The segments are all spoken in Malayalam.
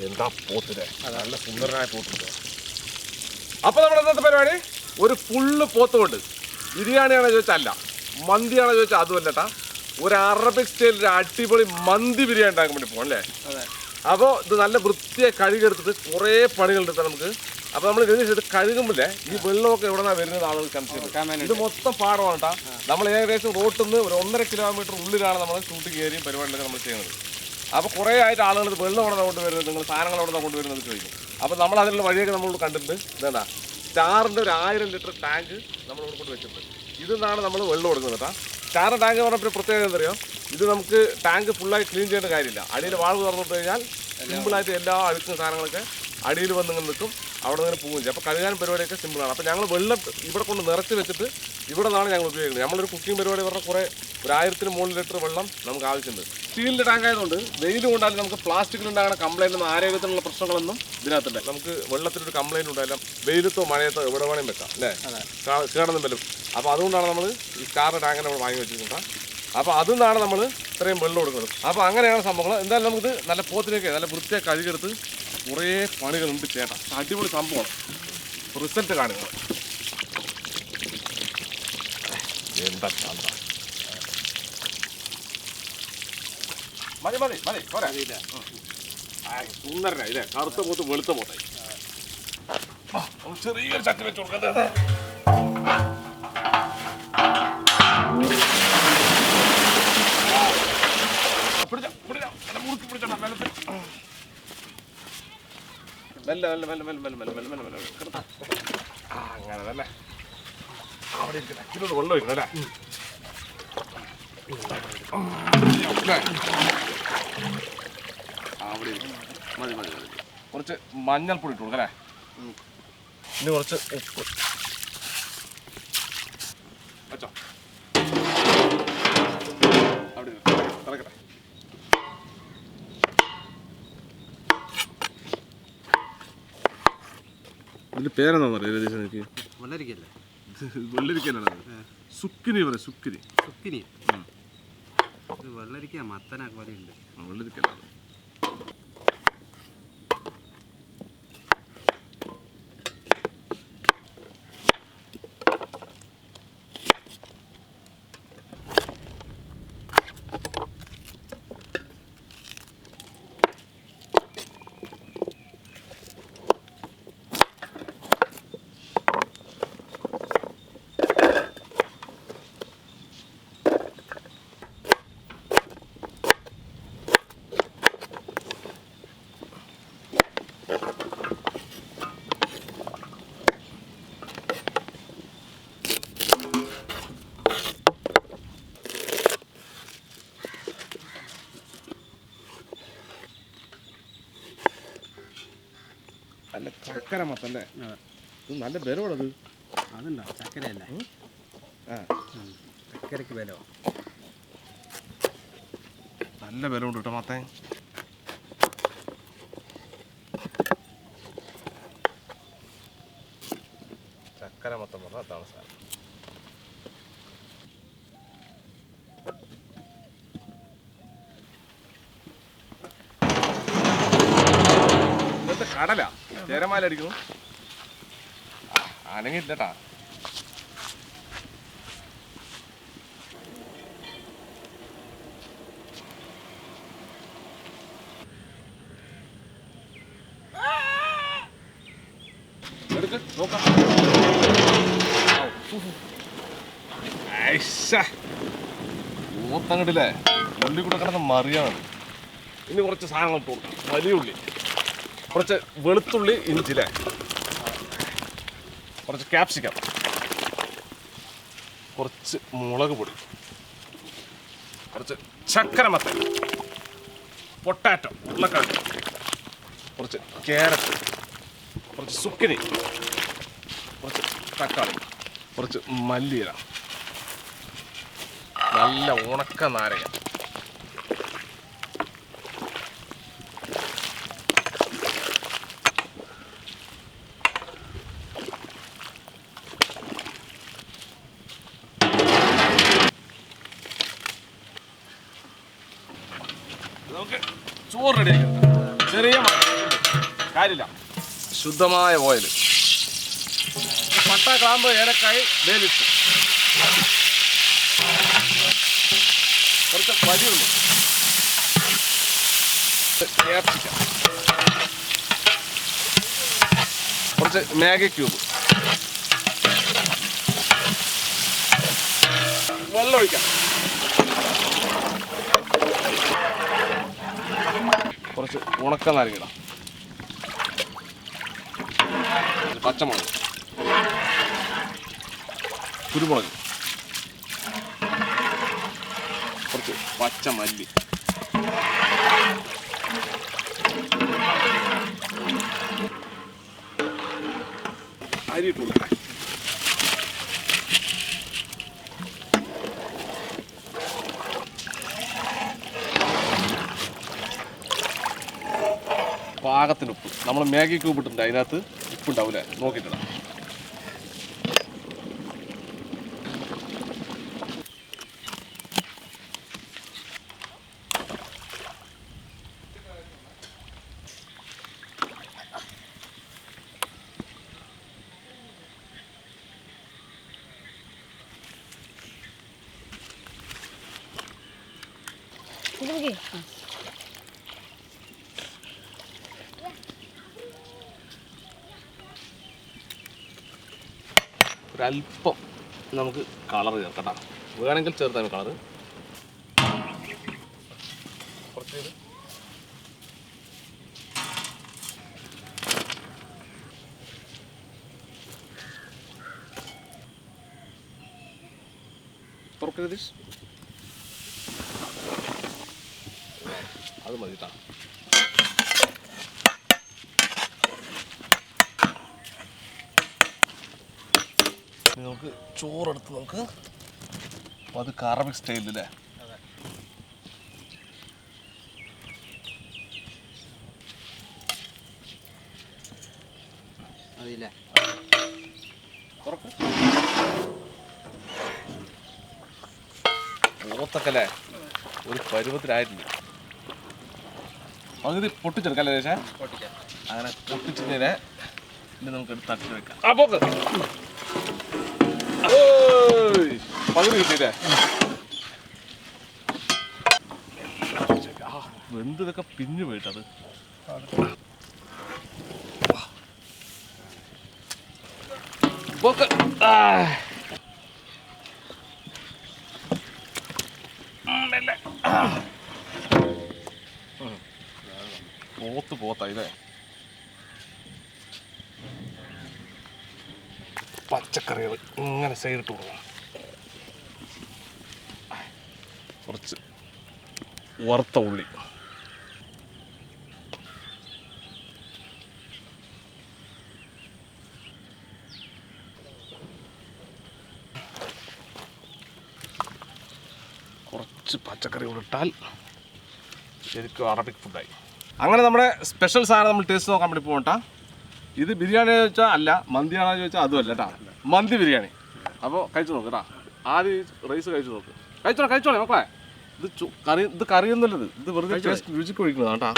എന്താ പോത്തില്ലേ, നല്ല സുന്ദരനായ പോത്തുണ്ട്. അപ്പൊ നമ്മുടെ ഇന്നത്തെ പരിപാടി ഒരു ഫുള്ള് പോത്തുകൊണ്ട് ബിരിയാണിയാണോ ചോദിച്ചാൽ അല്ല, മന്തിയാണോ ചോദിച്ചാൽ അതുമല്ലട്ടാ, ഒരു അറബിക് സ്റ്റൈലിൽ അടിപൊളി മന്തി ബിരിയാണി ഉണ്ടാക്കാൻ വേണ്ടി പോകണം അല്ലേ. അപ്പോൾ ഇത് നല്ല വൃത്തിയായി കഴുകിയെടുത്തിട്ട് കുറേ പണികളുണ്ട് നമുക്ക്. അപ്പോൾ നമ്മൾ ഇത് കഴുകുമ്പോഴേ ഈ വെള്ളമൊക്കെ എവിടെ നിന്നാണ് വരുന്നത് ആളുകൾ കൺസിഡർ. ഇത് മൊത്തം പാടമാണ് കേട്ടോ. നമ്മൾ ഏകദേശം റോട്ടിൽ നിന്ന് ഒരു 1.5 കിലോമീറ്റർ ഉള്ളിലാണ് നമ്മൾ ഷൂട്ടിംഗ് ഏരിയയും പരിപാടികളൊക്കെ നമ്മൾ ചെയ്യുന്നത്. അപ്പോൾ കുറേ ആയിട്ട് ആളുകൾ ഇത് വെള്ളം എവിടെ നിന്ന് കൊണ്ടുവരുന്നത്, നിങ്ങൾ സാധനങ്ങൾ എവിടെ നിന്നാണ് കൊണ്ടുവരുന്നത് ചോദിക്കും. അപ്പോൾ നമ്മൾ അതിനുള്ള വഴിയൊക്കെ നമ്മളോട് കണ്ടിട്ടുണ്ട്. ഇതാ സ്റ്റാറിൻ്റെ ഒരു 1000 ലിറ്റർ ടാങ്ക് നമ്മളിവിടെ കൊണ്ട് വെച്ചിട്ടുണ്ട്. ഇതിന്നാണ് നമ്മൾ വെള്ളം കൊടുക്കുന്നത് കേട്ടോ. സ്റ്റാർ ടാങ്ക് പറഞ്ഞപ്പോൾ പ്രത്യേകത എന്താ അറിയാം, ഇത് നമുക്ക് ടാങ്ക് ഫുള്ളായി ക്ലീൻ ചെയ്യേണ്ട കാര്യമില്ല. അടിയിൽ വാൾവ് തുറന്നിട്ട് കഴിഞ്ഞാൽ സിമ്പിളായിട്ട് എല്ലാ അഴുക്കുന്ന സാധനങ്ങളൊക്കെ അടിയിൽ വന്നിങ്ങനെ നിൽക്കും, അവിടെ നിന്ന് പോവുകയും ചെയ്യും. അപ്പോൾ കഴുകാൻ പരിപാടിയൊക്കെ സിമ്പിളാണ്. അപ്പോൾ ഞങ്ങൾ വെള്ളം ഇവിടെ കൊണ്ട് നിറച്ച് വെച്ചിട്ട് ഇവിടെ നിന്നാണ് ഞങ്ങൾ ഉപയോഗിക്കുന്നത്. നമ്മളൊരു കുക്കിംഗ് പരിപാടി പറഞ്ഞാൽ കുറേ ഒരു 1000 മുകളിൽ ലിറ്റർ വെള്ളം നമുക്ക് ആവശ്യമുണ്ട്. സ്റ്റീലിൻ്റെ ടാങ്ക് ആയതുകൊണ്ട് വെയിൽ കൊണ്ടാലും നമുക്ക് പ്ലാസ്റ്റിക്കിലുണ്ടാകുന്ന കംപ്ലൈൻറ്റൊന്നും ആരോഗ്യത്തിനുള്ള പ്രശ്നങ്ങളൊന്നും ഇതിനകത്തുണ്ട്. നമുക്ക് വെള്ളത്തിനൊരു കംപ്ലൈൻറ്റ് ഉണ്ടായാലും വെയിലത്തോ മഴയത്തോ എവിടെ വേണേലും വെക്കാം അല്ലേ, കേടൊന്നും വരും. അപ്പോൾ അതുകൊണ്ടാണ് നമ്മൾ ഈ സ്റ്റാർ ടാങ്കിനെ നമ്മൾ വാങ്ങി വെച്ചിട്ടുണ്ട്. അപ്പോൾ അതിൽ നിന്നാണ് നമ്മൾ ഇത്രയും വെള്ളം കൊടുക്കുന്നത്. അപ്പോൾ അങ്ങനെയാണ് സംഭവങ്ങൾ. എന്തായാലും നമുക്കിത് നല്ല പോത്തിലേക്ക് നല്ല വൃത്തിയായി കഴുകിയെടുത്ത് കുറേ പണികളുണ്ട് ചേട്ടാ. അടിപൊളി സംഭവമാണ്, റിസൾട്ട് കാണുക. എന്താ ചന്ത, മതി മതി മതി പോരാ. സുന്ദരനാ ഇല്ലേ, കറുത്ത പോത്ത് വെളുത്ത പോത്തായി. ചെറിയൊരു ചട്ടി വെച്ച് കൊടുക്കുന്നത്. അങ്ങനെ തന്നെ അവിടെ ഇരിക്കട്ടെ. ഇതിനോട് വെള്ളം ഇരിക്കണല്ലേ. അവിടെ മതി മതി മതി. കുറച്ച് മഞ്ഞൾപ്പൊടി ഇട്ട് കൊടുക്കല്ലേ. ഇനി കുറച്ച് ഉപ്പ് വെച്ചോ. അവിടെ തിളക്കട്ടെ. ഇതിന്റെ പേരെന്താന്ന് പറയാ ഏകദേശം എനിക്ക്? വെള്ളരിക്കല്ലേ? വെള്ളരിക്കല്ല, സുക്കിനി പറയാം. സുക്കിനി സുക്കിനി വെള്ളരിക്ക മത്തനൊക്കെ പോലെ ഉണ്ട്. വെള്ളരിക്കല്ല. നല്ല ചക്കര മത്തല്ലേ, ഇത് നല്ല ബലമാണത്. അതുണ്ടോ ചക്കരയല്ലേ? ആ ചക്കരക്ക് ബലോ, നല്ല ബലമുണ്ട് കേട്ടോ മത്തൻ. ചക്കര മത്തം പറഞ്ഞാൽ അതാണ് സാധനം. ഇന്നത്തെ കടല ചേരമാല അടിക്കുന്നു. അനങ്ങിട്ടാ നോക്കാം. മൂത്തങ്ങട്ടില്ലേ ഉള്ളി കൂടെ കിടന്ന് മറിയാണ്. ഇനി കുറച്ച് സാധനങ്ങൾ ഇട്ടു കൊടുക്കാം. വലിയ ഉള്ളി, കുറച്ച് വെളുത്തുള്ളി, ഇഞ്ചില്ലേ, കുറച്ച് ക്യാപ്സിക്കം, കുറച്ച് മുളക് പൊടി, കുറച്ച് ചക്കര മത്തൻ, പൊട്ടാറ്റോ ഉരുളക്കിഴങ്ങ്, കുറച്ച് ക്യാരറ്റ്, കുറച്ച് സുക്കിനി, കുറച്ച് തക്കാളി, കുറച്ച് മല്ലിയില, നല്ല ഉണക്ക നാരങ്ങ, നമുക്ക് ചോറ് റെഡിയാക്കാം. ചെറിയ കാര്യമില്ല. ശുദ്ധമായ ഓയിൽ, പട്ട, ഗ്രാമ്പ്, ഏലക്കായ്, വേലിട്ട് കുറച്ച് വരിയുള്ളൂ. ക്യാപ്സിക്കം, കുറച്ച് മാഗി ക്യൂബ്, വെള്ളം ഒഴിക്കാം, കുറച്ച് ഉണക്ക നാരങ്ങ, പച്ചമുളക്, കുരുമുളക്, കുറച്ച് പച്ചമല്ലി, അരി ഇട്ട് കൊടുക്കാം. പാകത്തിന് ഉപ്പ്, നമ്മൾ മാഗി ക്യൂബ് ഇട്ടിട്ടുണ്ട്, അതിനകത്ത് ഉപ്പുണ്ടാവില്ലേ, നോക്കിയിട്ടിടാം. ഒരല്പം നമുക്ക് കളർ ചേർക്കട്ടാ, വേണമെങ്കിൽ ചേർത്താൽ കളറ് കുറച്ച് തുറക്കരുത്, അത് മതി കേട്ടോ. നമുക്ക് ചോറെടുത്ത് നമുക്ക് അത് അറബിക് സ്റ്റൈലില്ലേ, ഓത്തക്കല്ലേ ഒരു പരുവത്തിലായിട്ടുണ്ട്. പകുതി പൊട്ടിച്ചെടുക്കല്ലേ ദേശേ, അങ്ങനെ പൊട്ടിച്ചതിനെ നമുക്ക് തട്ടി വെക്കാം. ആ പോക്ക് പകുതി കിട്ടിയില്ലേ, വെന്ത് ഇതൊക്കെ പിഞ്ഞു പോയിട്ടത്. പോക്ക് പോത്തായില്ലേ. പച്ചക്കറികൾ ഇങ്ങനെ സൈഡിട്ട് കൊടുക്കണം, കുറച്ച് വറുത്ത ഉള്ളി, കുറച്ച് പച്ചക്കറി ഇട്ടാൽ ശരിക്കും അറബിക് ഫുഡായി. അങ്ങനെ നമ്മുടെ സ്പെഷ്യൽ സാധനം നമ്മൾ ടേസ്റ്റ് നോക്കാൻ വേണ്ടി പോകട്ടാ. ഇത് ബിരിയാണി ചോദിച്ചാൽ അല്ല, മന്തിയാണോ ചോദിച്ചാൽ അതും അല്ല കേട്ടാ, മന്തി ബിരിയാണി. അപ്പോൾ കഴിച്ചു നോക്ക് കേട്ടാ, ആദ്യം റൈസ് കഴിച്ചു നോക്ക്. കഴിച്ചോളെ മക്കളെ, ഇത് കറിയൊന്നുമല്ലത്, ഇത് വെറുതെ ടേസ്റ്റ് രുചിക്ക് ഒഴിക്കുന്നതാണ് കേട്ടാ.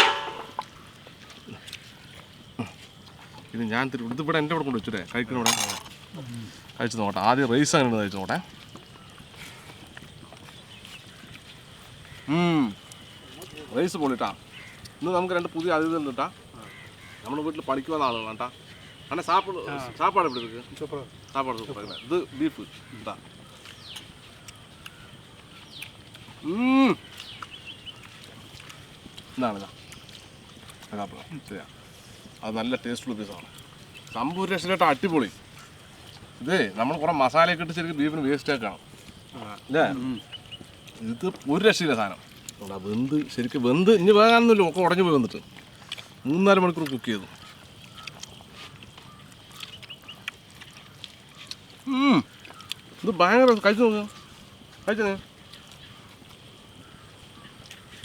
ഇത് ഞാൻ ഇതിവിടെ എൻ്റെ ഇവിടെ കൊണ്ട് വെച്ചിട്ടേ കഴിക്കണ ഇവിടെ കഴിച്ചു നോക്കട്ടെ. ആദ്യം റൈസ് അങ്ങനെ കഴിച്ചു നോക്കട്ടെ. റൈസ് പൊളിട്ടാ. ഇന്ന് നമുക്ക് രണ്ട് പുതിയ അതിഥികൾ കിട്ടാ. നമ്മുടെ വീട്ടിൽ പണിക്ക് വന്ന ആളുകളാണ് കേട്ടാ. അങ്ങനെ സാപ്പാട് എവിടെ ഇருக்கு? സാപ്പാട് സൂപ്പർ. ഇത് ബീഫ് കേട്ടാ. ഇതാണിതാ അത് നല്ല ടേസ്റ്റുള്ള പീസാണ്. സംഭവം രക്ഷയിലായിട്ട് അടിപൊളി. ഇതേ നമ്മൾ കുറേ മസാലയൊക്കെ ഇട്ട് ശരിക്കും ബീഫിന് വേസ്റ്റ് ആക്കണം അല്ലേ. ഇത് ഒരു രക്ഷയില്ല സാധനം. വെന്ത് ശരിക്കും വെന്ത് ഇനി വേകാനൊന്നുമില്ല, ഒക്കെ ഉടഞ്ഞു പോയി വന്നിട്ട് 3-4 മണിക്കൂർ കുക്ക് ചെയ്തു. ഇത് ഭയങ്കര കഴിച്ചു നോക്കുക. കഴിച്ചേ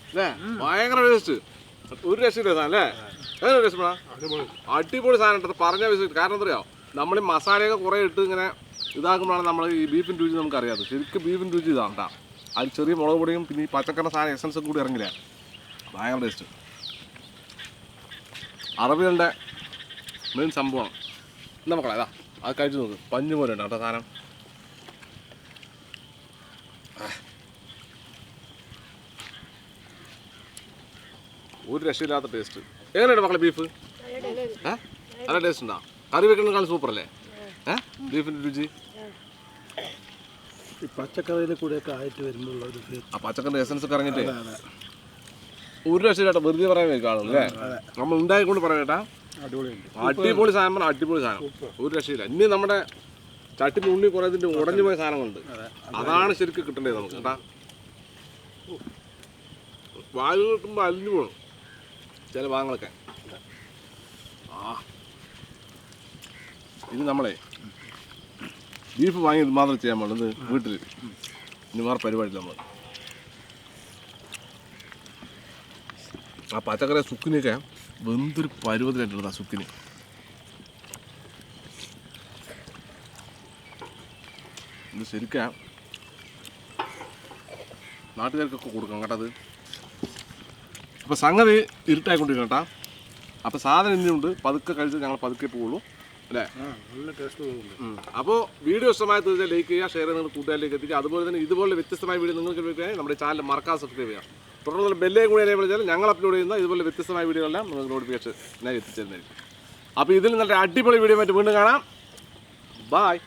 അല്ലേ, ഭയങ്കര ടേസ്റ്റ്, ഒരു രക്ഷയില്ല സാധനം അല്ലേ. ഏതൊരു രക്ഷപ്പെടാ, അടിപൊളി സാധനം ഇട്ടത് പറഞ്ഞ വിശ്വസിച്ചു. കാരണം എന്താ പറയുക, നമ്മൾ ഈ മസാലയൊക്കെ കുറേ ഇട്ട് ഇങ്ങനെ ഇതാക്കുമ്പോഴാണ് നമ്മൾ ഈ ബീഫിൻ്റെ രുചി നമുക്കറിയാതെ. ശരിക്കും ബീഫിൻ്റെ രുചി ഇതാണ് കേട്ടോ. അതിൽ ചെറിയ മുളക് പൊടിയും പിന്നെ ഈ പച്ചക്കറി സാധനം എസൻസും കൂടി ഇറങ്ങില്ല, ഭയങ്കര ടേസ്റ്റ്. അറബികളുടെ മെയിൻ സംഭവമാണ്. എന്താ മക്കളെ അതാ അത് കഴിച്ചു നോക്ക്. പഞ്ഞു പോലെ ഉണ്ട് കേട്ടോ സാധനം. ഒരു രക്ഷയില്ലാത്ത ടേസ്റ്റ്. എങ്ങനെയുണ്ട് മക്കളെ ബീഫ്? നല്ല ടേസ്റ്റ് ഉണ്ടാ? കറി വെക്കുന്നതിനേക്കാൾ സൂപ്പർ അല്ലേ ബീഫിൻ്റെ രുചി? ഈ പച്ചക്കറിയിൽ കൂടെയൊക്കെ ആയിട്ട് വരുമ്പോൾ ആ പച്ചക്കറി എസൻസ് ഒക്കെ ഇറങ്ങിയിട്ട് ഒരു രക്ഷയില്ലാട്ടോ. വെറുതെ പറയാൻ കാണും അല്ലേ? നമ്മൾ ഉണ്ടായിക്കൊണ്ട് പറയാം കേട്ടാ. അടിപൊളി സാധനം പറഞ്ഞാൽ അടിപൊളി സാധനം, ഒരു രക്ഷയില്ല. ഇനി നമ്മുടെ ചട്ടിൻ്റെ ഉണ്ണി കുറേ ഇതിൻ്റെ ഉടഞ്ഞു പോയ സാധനങ്ങളുണ്ട്, അതാണ് ശരിക്കും കിട്ടേണ്ടത് നമുക്ക് കേട്ടാ. വായു കിട്ടുമ്പോൾ അലിഞ്ഞു പോകണം ചില ഭാഗങ്ങളൊക്കെ. ഇത് നമ്മളെ ബീഫ് വാങ്ങി മാത്രം ചെയ്യാൻ പാടുള്ളത് വീട്ടിൽ. ഇനി വേറെ പരിപാടിയില്ല നമ്മൾ. ആ പച്ചക്കറി സുക്കിനൊക്കെ വെന്തൊരു പരുവത്തിലായിട്ടുള്ളത്. ആ സുക്കിന് ഇത് ശരിക്കും നാട്ടുകാർക്കൊക്കെ കൊടുക്കണം കേട്ടോ അത്. അപ്പോൾ സംഗതി ഇരുട്ടായിക്കൊണ്ടിരിക്കണം കേട്ടോ. അപ്പോൾ സാധനം ഇനിയുണ്ട്, പതുക്കെ കഴിച്ച് ഞങ്ങൾ പതുക്കെ പോവുള്ളൂ അല്ലേ? നല്ല ടേസ്റ്റ് തോന്നുന്നുണ്ട്. അപ്പോൾ വീഡിയോ ഇഷ്ടമായി തീർച്ചയായും ലൈക്ക് ചെയ്യുക, ഷെയർ ചെയ്യുക, കൂട്ടുകാരിലേക്ക് എത്തിക്കുക. അതുപോലെ തന്നെ ഇതുപോലെ വ്യത്യസ്തമായ വീഡിയോ നിങ്ങൾക്ക് ലഭിക്കാൻ നമ്മുടെ ചാനൽ മറക്കാതെ സബ്സ്ക്രൈബ് ചെയ്യുക. തുടർന്നുള്ള ബെല്ലേ കൂടി എന്നെ വിളിച്ചാൽ ഞങ്ങൾ അപ്ലോഡ് ചെയ്യുന്ന ഇതുപോലെ വ്യത്യസ്തമായ വീഡിയോകളെല്ലാം നിങ്ങൾക്ക് നോട്ടിഫിക്കേഷൻ ഞാൻ എത്തിച്ചേരുന്നതായിരിക്കും. അപ്പോൾ ഇതിൽ നല്ല അടിപൊളി വീഡിയോ ആയിട്ട് വീണ്ടും കാണാം. ബായ്.